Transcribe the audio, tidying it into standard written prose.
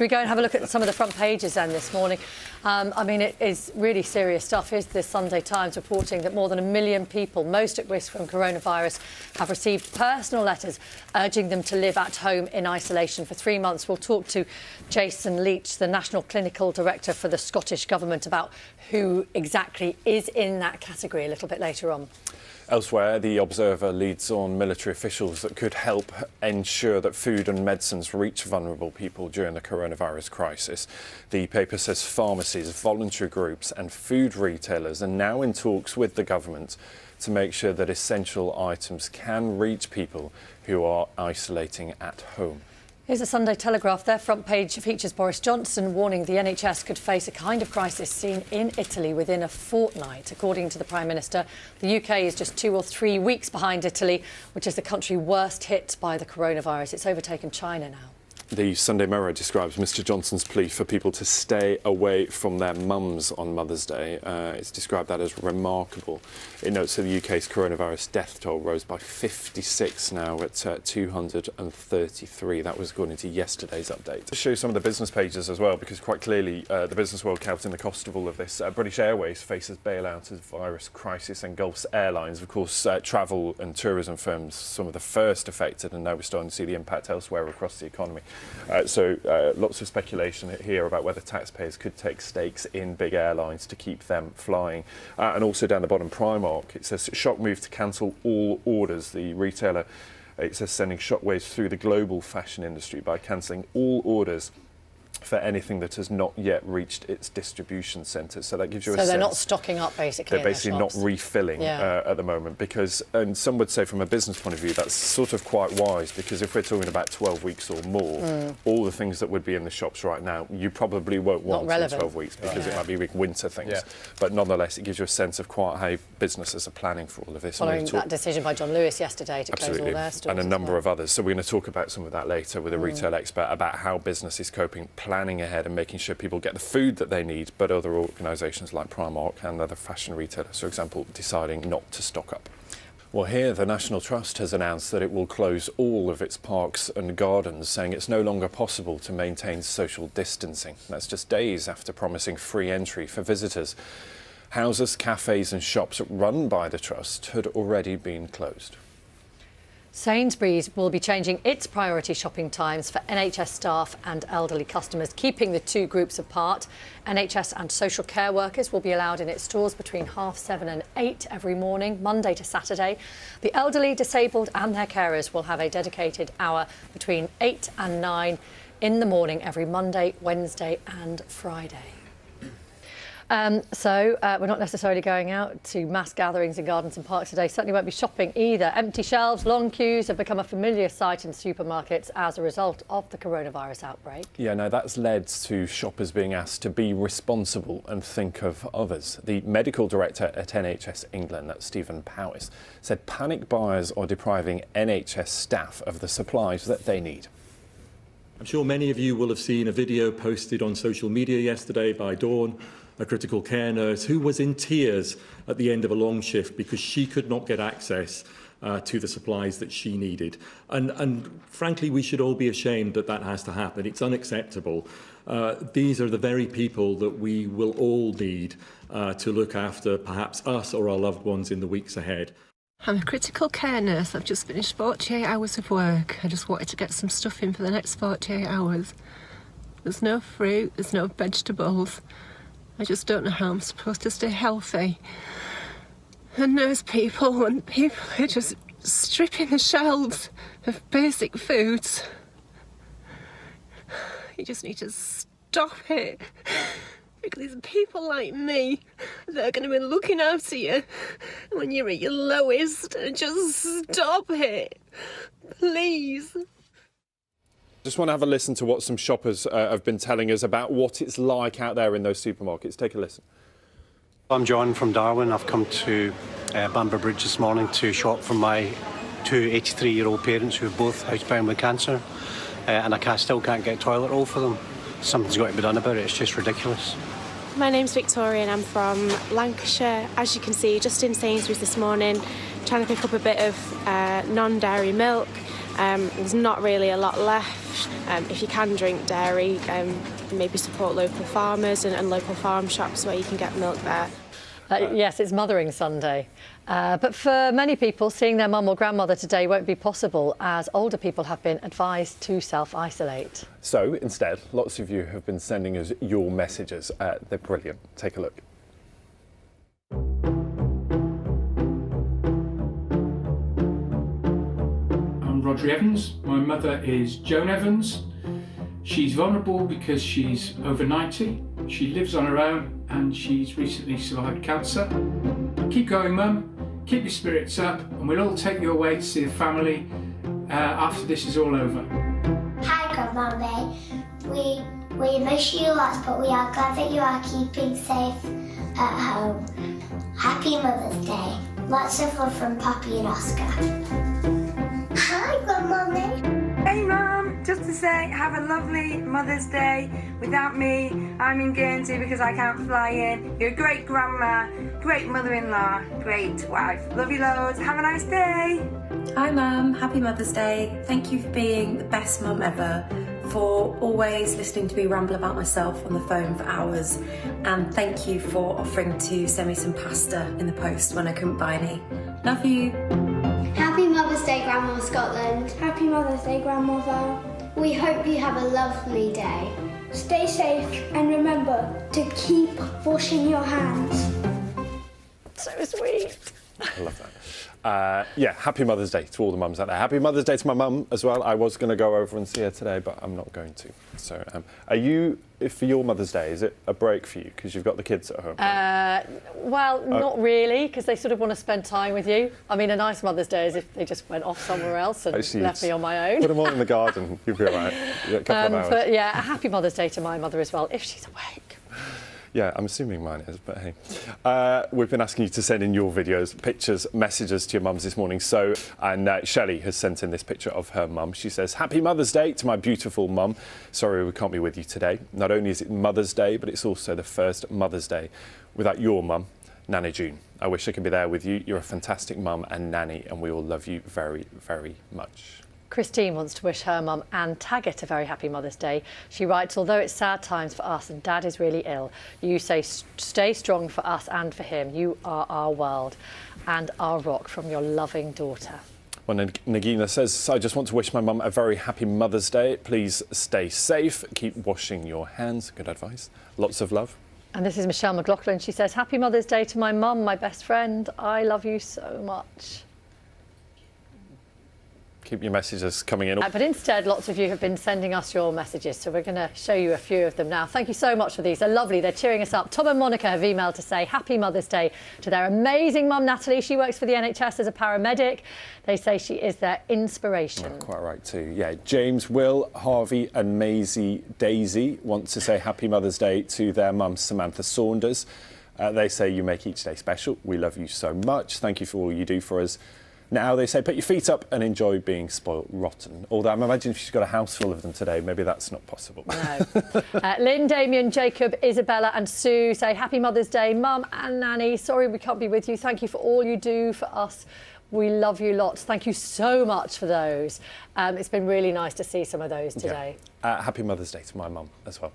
Should we go and have a look at some of the front pages then this morning? I mean, it is really serious stuff. Here's the Sunday Times reporting that more than 1 million people, most at risk from coronavirus, have received personal letters urging them to live at home in isolation for 3 months. We'll talk to Jason Leach, the National Clinical Director for the Scottish Government, about who exactly is in that category a little bit later on. Elsewhere, the Observer leads on military officials that could help ensure that food and medicines reach vulnerable people during the coronavirus crisis. The paper says pharmacies, voluntary groups and food retailers are now in talks with the government to make sure that essential items can reach people who are isolating at home. Here's a Sunday Telegraph. Their front page features Boris Johnson warning the NHS could face a kind of crisis seen in Italy within a fortnight. According to the Prime Minister, the UK is just 2 or 3 weeks behind Italy, which is the country worst hit by the coronavirus. It's overtaken China now. The Sunday Mirror describes Mr Johnson's plea for people to stay away from their mums on Mother's Day. It's described that as remarkable. It notes that the UK's coronavirus death toll rose by 56 now at 233. That was according to yesterday's update. To show some of the business pages as well, because quite clearly the business world counting the cost of all of this. British Airways faces bailout as virus crisis engulfs airlines. Of course, travel and tourism firms, some of the first affected, and now we're starting to see the impact elsewhere across the economy. Lots of speculation here about whether taxpayers could take stakes in big airlines to keep them flying. And also down the bottom, Primark, it says shock move to cancel all orders. The retailer, it says, sending shockwaves through the global fashion industry by cancelling all orders for anything that has not yet reached its distribution centres. So that gives you a sense. So they're not stocking up, basically. They're basically not refilling at the moment, because, and some would say from a business point of view, that's sort of quite wise, because if we're talking about 12 weeks or more, all the things that would be in the shops right now, you probably won't want in 12 weeks, because it might be big winter things. Yeah. But nonetheless, it gives you a sense of quite how businesses are planning for all of this. Following that decision by John Lewis yesterday to close all their stores. And a number of others. So we're going to talk about some of that later with a retail expert about how business is coping, planning ahead and making sure people get the food that they need, but other organisations like Primark and other fashion retailers, for example, deciding not to stock up. Well, here the National Trust has announced that it will close all of its parks and gardens, saying it's no longer possible to maintain social distancing. That's just days after promising free entry for visitors. Houses, cafes and shops run by the Trust had already been closed. Sainsbury's will be changing its priority shopping times for NHS staff and elderly customers, keeping the two groups apart. NHS and social care workers will be allowed in its stores between 7:30 and 8 every morning, Monday to Saturday. The elderly, disabled and their carers will have a dedicated hour between 8 and 9 in the morning every Monday, Wednesday and Friday. We're not necessarily going out to mass gatherings in gardens and parks today. Certainly won't be shopping either. Empty shelves, long queues have become a familiar sight in supermarkets as a result of the coronavirus outbreak. Yeah, no, that's led to shoppers being asked to be responsible and think of others. The medical director at NHS England, that's Stephen Powis, said panic buyers are depriving NHS staff of the supplies that they need. I'm sure many of you will have seen a video posted on social media yesterday by Dawn, a critical care nurse who was in tears at the end of a long shift because she could not get access to the supplies that she needed. And frankly, we should all be ashamed that that has to happen. It's unacceptable. These are the very people that we will all need to look after perhaps us or our loved ones in the weeks ahead. I'm a critical care nurse. I've just finished 48 hours of work. I just wanted to get some stuff in for the next 48 hours. There's no fruit, there's no vegetables. I just don't know how I'm supposed to stay healthy. And nurse people and people are just stripping the shelves of basic foods. You just need to stop it. Because it's people like me that are going to be looking after you when you're at your lowest. Just stop it, please. Just want to have a listen to what some shoppers have been telling us about what it's like out there in those supermarkets. Take a listen. I'm John from Darwin. I've come to Bamber Bridge this morning to shop for my two 83-year-old parents who are both housebound with cancer, and I still can't get toilet roll for them. Something's got to be done about it. It's just ridiculous. My name's Victoria and I'm from Lancashire. As you can see, just in Sainsbury's this morning, trying to pick up a bit of non-dairy milk. There's not really a lot left. if you can drink dairy, maybe support local farmers and local farm shops where you can get milk there. Yes, it's Mothering Sunday. But for many people, seeing their mum or grandmother today won't be possible, as older people have been advised to self-isolate. So instead, lots of you have been sending us your messages. They're brilliant. Take a look. I'm Rodri Evans. My mother is Joan Evans. She's vulnerable because she's over 90. She lives on her own and she's recently survived cancer. Keep going, Mum. Keep your spirits up and we'll all take you away to see the family after this is all over. Hi, Grandmummy. We miss you lots, but we are glad that you are keeping safe at home. Happy Mother's Day. Lots of love from Poppy and Oscar. Hi, Grandmummy. Hey Mum, just to say have a lovely Mother's Day. Without me, I'm in Guernsey because I can't fly in. You're a great grandma, great mother-in-law, great wife. Love you loads, have a nice day. Hi Mum, happy Mother's Day. Thank you for being the best mum ever, for always listening to me ramble about myself on the phone for hours, and thank you for offering to send me some pasta in the post when I couldn't buy any. Love you. Happy Mother's Day, Grandma Scotland. Happy Mother's Day, Grandmother. We hope you have a lovely day. Stay safe and remember to keep washing your hands. So sweet. I love that. Yeah, happy Mother's Day to all the mums out there. Happy Mother's Day to my mum as well. I was going to go over and see her today, but I'm not going to. So, are you, for your Mother's Day, is it a break for you because you've got the kids at home? Well, not really, because they sort of want to spend time with you. I mean, a nice Mother's Day is if they just went off somewhere else and Actually, left me on my own. Put them all in the garden, you'll be all right. Yeah, a couple of hours. But yeah, a happy Mother's Day to my mother as well, if she's awake. Yeah, I'm assuming mine is, but hey. We've been asking you to send in your videos, pictures, messages to your mums this morning. So, and Shelley has sent in this picture of her mum. She says, happy Mother's Day to my beautiful mum. Sorry we can't be with you today. Not only is it Mother's Day, but it's also the first Mother's Day without your mum, Nana June. I wish I could be there with you. You're a fantastic mum and nanny, and we all love you very, very much. Christine wants to wish her mum Anne Taggart a very happy Mother's Day. She writes, although it's sad times for us and Dad is really ill, you say stay strong for us and for him. You are our world and our rock, from your loving daughter. Well, Nagina says, I just want to wish my mum a very happy Mother's Day. Please stay safe. Keep washing your hands. Good advice. Lots of love. And this is Michelle McLaughlin. She says, happy Mother's Day to my mum, my best friend. I love you so much. Keep your messages coming in. But instead, lots of you have been sending us your messages, so we're going to show you a few of them now. Thank you so much for these. They're lovely. They're cheering us up. Tom and Monica have emailed to say happy Mother's Day to their amazing mum, Natalie. She works for the NHS as a paramedic. They say she is their inspiration. Oh, quite right too. Yeah, James, Will, Harvey and Maisie Daisy want to say happy Mother's Day to their mum, Samantha Saunders. They say you make each day special. We love you so much. Thank you for all you do for us. Now, they say, put your feet up and enjoy being spoilt rotten. Although I'm imagining if she's got a house full of them today, maybe that's not possible. No. Lynn, Damien, Jacob, Isabella and Sue say, happy Mother's Day, Mum and Nanny. Sorry we can't be with you. Thank you for all you do for us. We love you lots. Thank you so much for those. It's been really nice to see some of those today. Yeah. Happy Mother's Day to my mum as well.